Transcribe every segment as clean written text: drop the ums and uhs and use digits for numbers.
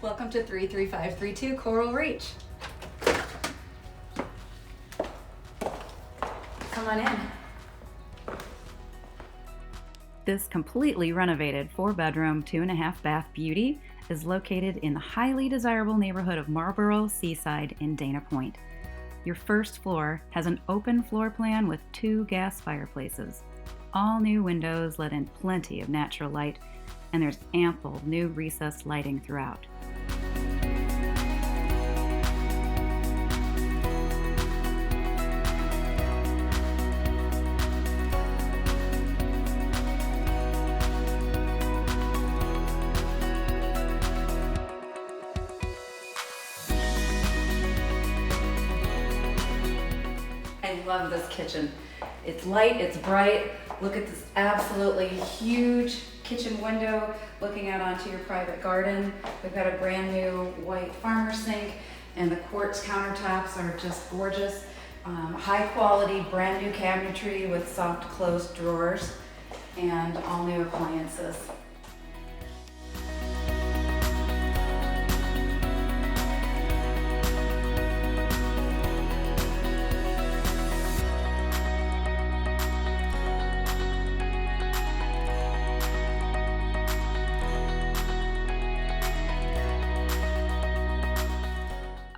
Welcome to 33532 Coral Reach. Come on in. This completely renovated 4-bedroom, 2.5-bath beauty is located in the highly desirable neighborhood of Marlboro Seaside in Dana Point. Your first floor has an open floor plan with 2 gas fireplaces. All new windows let in plenty of natural light, and there's ample new recessed lighting throughout. I love this kitchen. It's light, it's bright. Look at this absolutely huge kitchen window looking out onto your private garden. We've got a brand new white farmer sink, and the quartz countertops are just gorgeous. High quality, brand new cabinetry with soft closed drawers and all new appliances.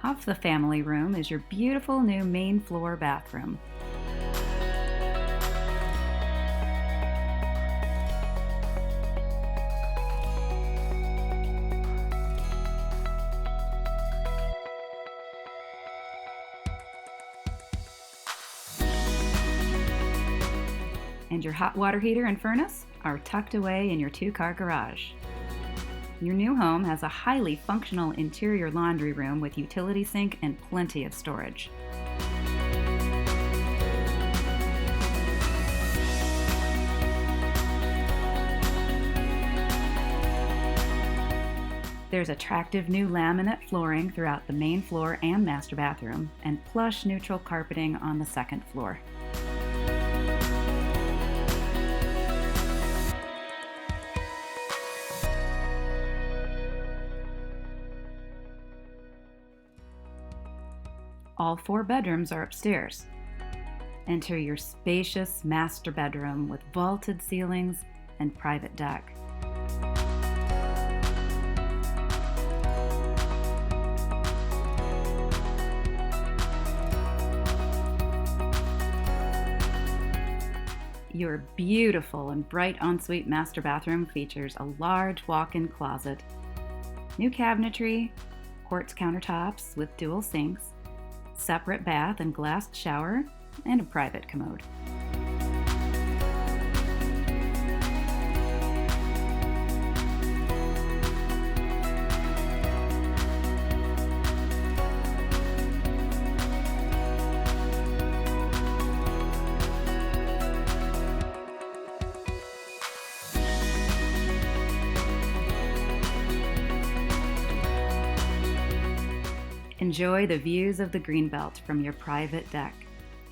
Off the family room is your beautiful new main floor bathroom. And your hot water heater and furnace are tucked away in your 2-car garage. Your new home has a highly functional interior laundry room with utility sink and plenty of storage. There's attractive new laminate flooring throughout the main floor and master bathroom, and plush neutral carpeting on the second floor. All 4 bedrooms are upstairs. Enter your spacious master bedroom with vaulted ceilings and private deck. Your beautiful and bright ensuite master bathroom features a large walk-in closet, new cabinetry, quartz countertops with dual sinks, separate bath and glassed shower, and a private commode. Enjoy the views of the Greenbelt from your private deck.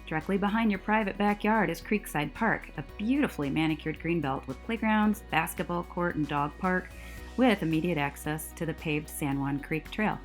Directly behind your private backyard is Creekside Park, a beautifully manicured greenbelt with playgrounds, basketball court, and dog park, with immediate access to the paved San Juan Creek Trail.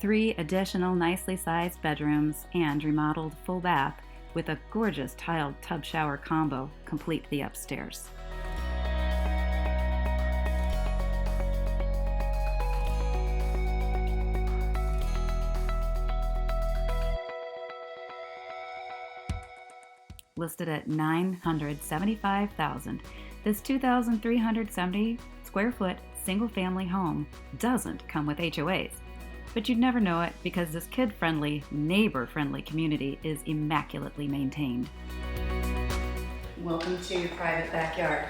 Three additional nicely sized bedrooms and remodeled full bath with a gorgeous tiled tub shower combo complete the upstairs. Listed at $975,000, this 2,370 square foot single family home doesn't come with HOAs. But you'd never know it because this kid-friendly, neighbor-friendly community is immaculately maintained. Welcome to your private backyard.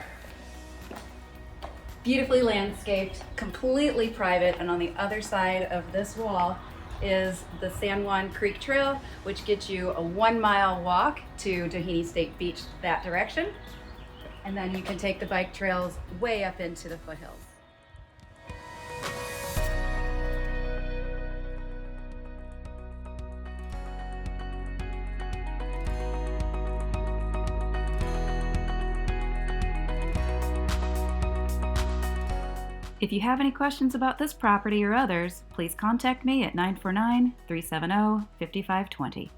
Beautifully landscaped, completely private, and on the other side of this wall is the San Juan Creek Trail, which gets you a 1-mile walk to Doheny State Beach that direction. And then you can take the bike trails way up into the foothills. If you have any questions about this property or others, please contact me at 949-370-5520.